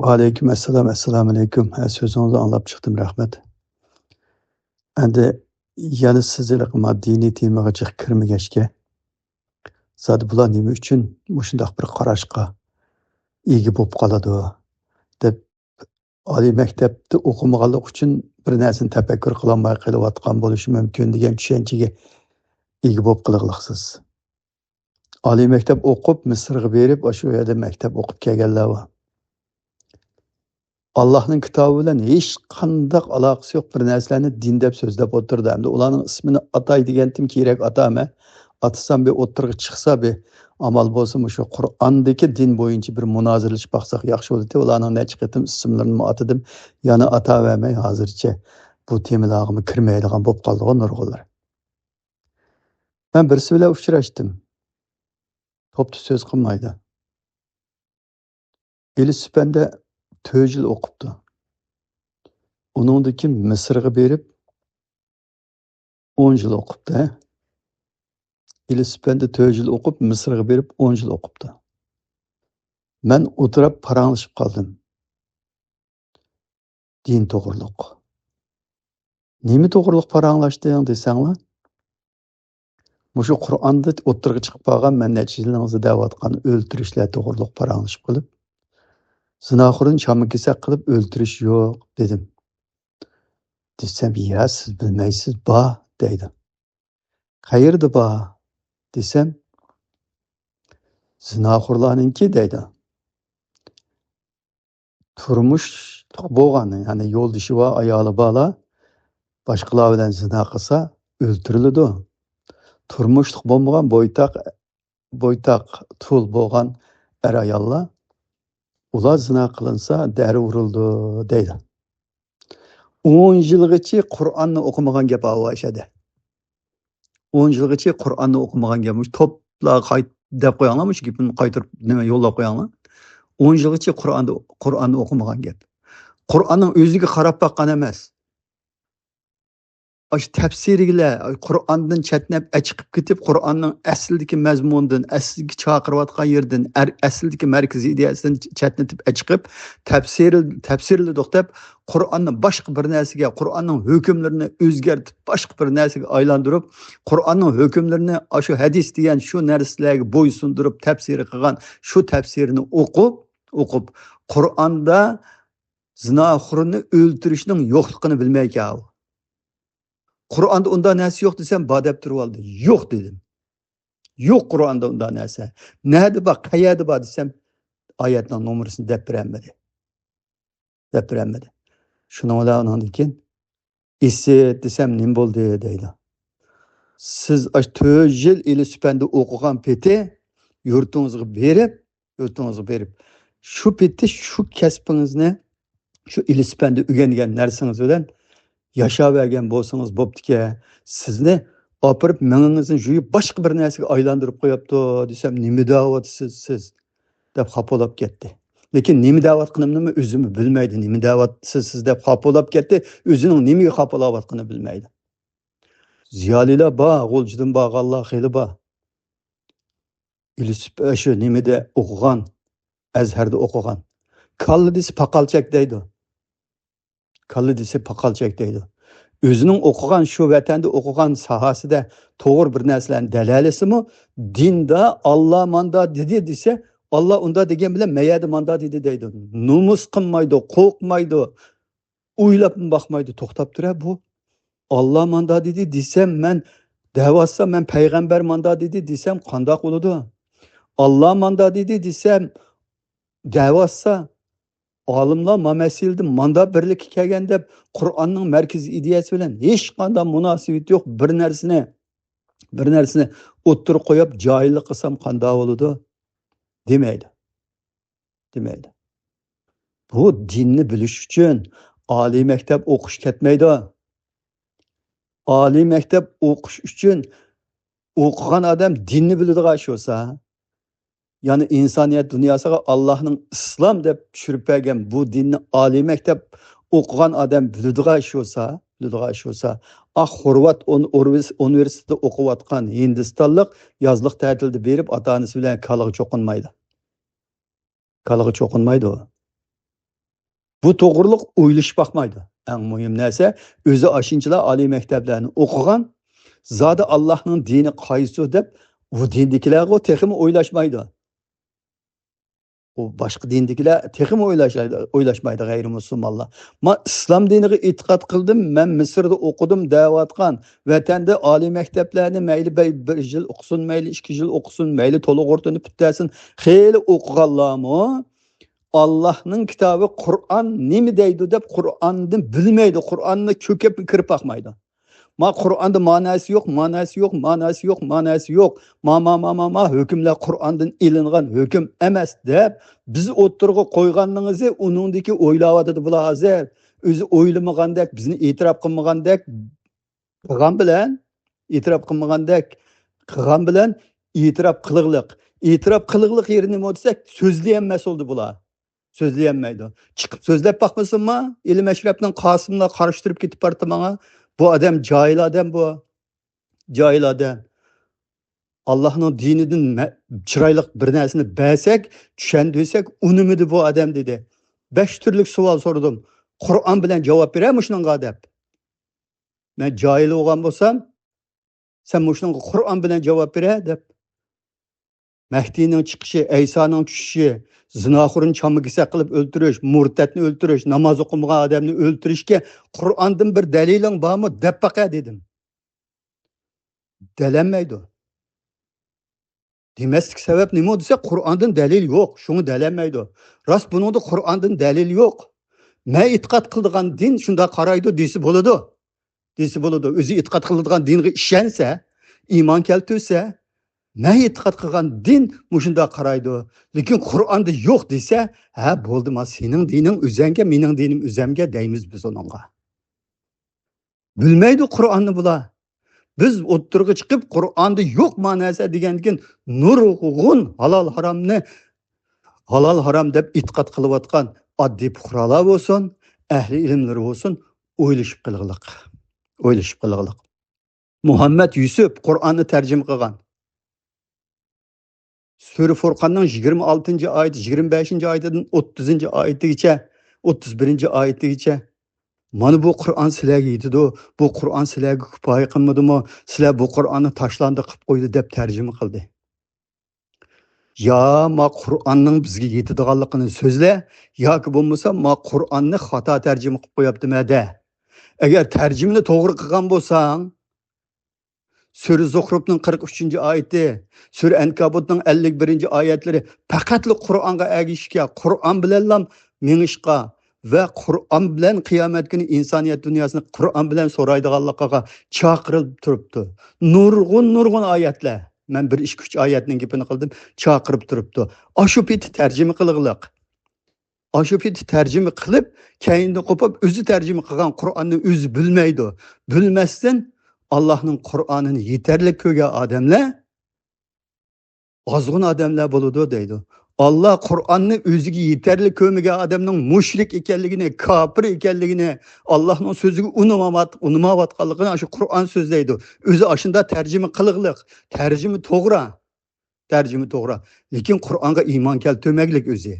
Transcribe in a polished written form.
Aleyküm esselam, esselamu aleyküm. Sözünüzü anlap çıktım, rahmet. Endi yana sizlar diniy temaga jiq kirmagachga, zodi bular nima uchun mushundoq bir qarashga ega bo'lib qoladi deb oliy maktabda o'qimaganlik uchun bir narsani tafakkur qilolmay qilayotgan bo'lishi mumkin degan tushunchaga ega bo'lib qiliqliqsiz. Oliy maktab o'qib, Misrga berib, shu yerda maktab o'qib kelganlar bor. Allah'ın kitabı bilan hech qanday aloqasi yo'q bir narsalarni din deb so'zlab o'tirdi. Endi ularning ismini atay degandim kerak atama. Atsam bir o'tirg'i chiqsa bir amal bo'lsa shu Qur'ondagi din bo'yicha bir munozirlashib baqsaq yaxshi bo'ladi. Ularning necha qatim ismlarini atadim. Yana atavermay hozircha bu temalarga kirmaydigan bo'lib qolgan nurg'unlar. Ben birisi bilan uchrashdim. Topda so'z qilmaydi. Velosipedda 4 yil o'qibdi. Uningdiki Misrga berib 10 yil o'qibdi. Velosipedda 4 yil o'qib, Misrga berib 10 yil o'qibdi. Men o'tirib paranglashib qoldim. Din to'g'riliq. Nima to'g'riliq paranglashding desanglar? Mushu Qur'onda o'tirg'i chiqib qolgan men necha yilingizda da'vatgan o'ltirishlar to'g'riliq paranglashib qilib, zinoxo'rni shamokesak qilib o'ltirish yo'q dedim. Desem ya siz bilmaysiz ba deydi. Qayerda ba desem zinoxo'rlarninki deydi. Turmushliq bo'lgan, ya'ni yo'ldoshi va ayoli bola boshqalar bilan zina qilsa o'ltiriladi. Turmushliq bo'lmagan bo'ytaq tul bo'lgan er ayollar ular zina qilinsa dari urildi deydi. 10 yilgacha Qur'onni o'qimagan gap avashadi. 10 yilgacha Qur'onni o'qimagan gap. Topla qayt deb qo'yinglar, shu gapni qaytarib nima yo'llab qo'yinglar. 10 yilgacha Qur'onni o'qimagan gap. Qur'onning o'ziga qarab baqqan emas. Aş tefsiriyle Kur'an'dan çetnep çıkıp gidip Kur'an'ın əslideki məzmundan, əslideki çağırıvatqan yerden, əslideki mərkəzi ideyasından çetnetip çıkıp tefsirli doqtap Kur'an'ın başqa bir nərsəyə, Kur'an'ın hükümlerini özgertip başqa bir nərsəyə aylandırıp Kur'an'ın hükümlerini şu hadis diyen şu nərsələrə boysundurup tefsiri qılğan şu tefsirini okup Kur'an'da zinaxurunu öldürüşünün yoxluğunu bilmək yağı. Kur'an'da onda nesi yok desem badep durvaldı. Yok dedim. Yok Kur'an'da onda nesi. Nerede bak, kayada bak desem ayetin numarasını depremedi. Şunu ola onun dikin. İsi desem nim bol deydi. Siz 4 yıl velosipedde okugan peti yurtunuzu berip şu peti şu kesbinizni şu velosipedde öğrengen nersiniz bilen yaşavergen bolsanız bo'ptiki, sizni opirib mingingizni juyib boshqa bir narsaga aylantirib qo'yapti desam, nima da'vatsiz siz deb xapolab ketdi. Lekin nima da'vatqinimni o'zim bilmaydi. Nima da'vatsiz siz deb xapolab ketdi, o'zining nimaga xapolayotganini bilmaydi. Ziyolilar bor, g'uljidan bog'allar xeli bor. Ilisib shu nimada o'qigan, Azharda o'qigan. Kalli desa paqalchak deydi. Kalli desa paqalchak deydi. Özünün okugan şu vatanda okugan sahasida to'g'ri bir narsalarni dalalasimi, dinda Allah manda dedi desa, Allah unda degan bilan mayadi manda dedi deydi. Numus qilmaydi, qo'rqmaydi, o'ylab baxmaydi, to'xtab turadi bu. Allah manda dedi desam, men da'vatsa men payg'ambar manda dedi desam, qandoq bo'ladi? Allah manda dedi desam, da'vatsa olimlar mamasildi manda birlik kelgan deb Qur'onning markaziy ideyasi bilan hech qanday munosabat yo'q bir narsani o'ttirib qo'yib joylik qilsam qanday bo'ladi demaydi. Bu dinni bilish uchun oliy maktab o'qish ketmaydi. Oliy maktab o'qish uchun o'qigan odam dinni biladigan bo'lsa, yani insaniyet dünyasına Allah'ın İslam deb tushirib bergan bu dinni oliy maktab o'qigan odam biladigan ish bo'lsa, Xorvat universitetida o'qiyotgan Hindistonlik yozliq ta'tilda berib, ota-onasi bilan kalaga cho'qinmaydi. O. Bu to'g'riliq o'ylashib bakmaydi. Eng muhim narsa, o'zi aşınçılar oliy maktablarni o'qigan, zodi Allohning dini qaysi deb bu dindikilarga texmi o'ylashmaydi. O başka dindikiler texim o'ylashmaydi g'ayrimusulmonlar. Men islom diniga e'tiqod qildim, men Misrda o'qidim deyotgan, vatanda oliy maktablarni mayli 1 yil o'qisin, mayli 2 yil o'qisin, mayli to'liq o'rtanib bitsin, xeyli o'qiganlarmi Allohning kitobi Qur'on nima deydi deb Qur'onni bilmaydi, Qur'onni ko'kib kirib bakmaydi. Ma Qur'onda ma'nosi yo'q, ma'nosi yo'q, ma'nosi yo'q, ma'nosi yo'q. Ma hükümler Qur'ondan ilingan hüküm emas deb biz o'ttirg'i qo'yganligingizni uningdagi o'ylayotdi bular hozir. O'zi o'ylamagandek, bizni e'tirof qilmagandek qilgan bilan, e'tirof qilmagandek qilgan bilan e'tirof qiliqliq. E'tirof qiliqliq yeri nima desak, so'zlayanmas oldu bular. So'zlayanmaydi. Chiqib so'zlab bakmasınma? İlim Eşref'nin Qasım'la qarıştırıp ketib bardı bana. Bu adam cahil adam bu. Cahil adam. Allah'ın dininden çıraylık bir narsani bilsek, tushundirsek, unumidi bu adam dedi. 5 türlük savol sordum. Qur'on bilan javob berami shunga deb. Men jahil bo'lgan bo'lsam, sen shunga Qur'on bilan javob bera deb. Mahdining chiqishi, Aysoning tushishi, zinoxo'rin chamigisa qilib o'ltirish, murtadni o'ltirish, namoz o'qimagan odamni o'ltirishga Qur'ondan bir daliling bormi deb baqa dedim. Delenmeydi. Demaslik sebep nima desa Qur'ondan dalil yo'q, shuni delenmeydi. Rost buningda Qur'ondan dalil yo'q. Men e'tiqod qiladigan din shunda qaraydi desi bo'ladi. Desi bo'ladi. O'zi e'tiqod qiladigan dinga ishonsa, iymon keltirsa, men e'tiqod qilgan din shunda qaraydi. Lekin Qur'onda yo'q desa, ha bo'ldi, men sening dining o'zanga, mening dinim o'zamga deymiz biz onunga. Bilmaydi Qur'onni bular. Biz o'ttirg'i chiqib Qur'onda yo'q ma'nosi degandan nurg'un halol harom deb e'tiqod qilayotgan oddiy fuqarolar bo'lsin, ahli ilmlar bo'lsin, o'ylashib qilg'iliq. O'ylashib qilg'iliq. Muhammad Yusuf Qur'onni tarjima qilgan. Sura Furqonning 26-oyat, 25-oyatidan 30-oyatigacha, 31-oyatigacha mana bu Qur'on sizlarga yetidi, bu Qur'on sizlarga kifoya qilmadimi? Sizlar bu Qur'onni tashlandi qilib qo'ydi deb tarjima qildi. Ya ma Qur'onning bizga yetadiganligini so'zla, yoki bo'lmasa ma Qur'onni xato tarjima qilib qo'yaptimi-da. Agar tarjimani to'g'ri qilgan bo'lsang, Sura Zuhrufning 43-oyati, Sura Ankabutning 51-oyatlari faqatli Qur'onga agishga, Qur'on bilan mengishga ve Qur'on bilan qiyomat kuni insoniyat dunyosini Qur'on bilan so'raydiganligiga chaqirib turibdi. Nurg'un oyatlar. Men 1-2-3 oyatning gapini qildim, chaqirib turibdi. Ashu peti tarjima qilg'iliq. Ashu peti tarjima qilib, keyinda qo'pib o'zi tarjima qilgan Qur'onni o'zi bilmaydi. Bilmasdan Allohning Qur'onini yetarli ko'rgan odamlar ozg'un odamlar bo'ladi deydi. Allah Qur'onni o'ziga yetarli ko'rmagan odamning mushrik ekanligini, kofir ekanligini, Allohning so'ziga unamayotganligini shu Qur'on so'zlaydi. O'zi ashunda tarjima qilg'iliq. Tarjima to'g'ri. Lekin Qur'onga iymon keltirmaglik o'zi.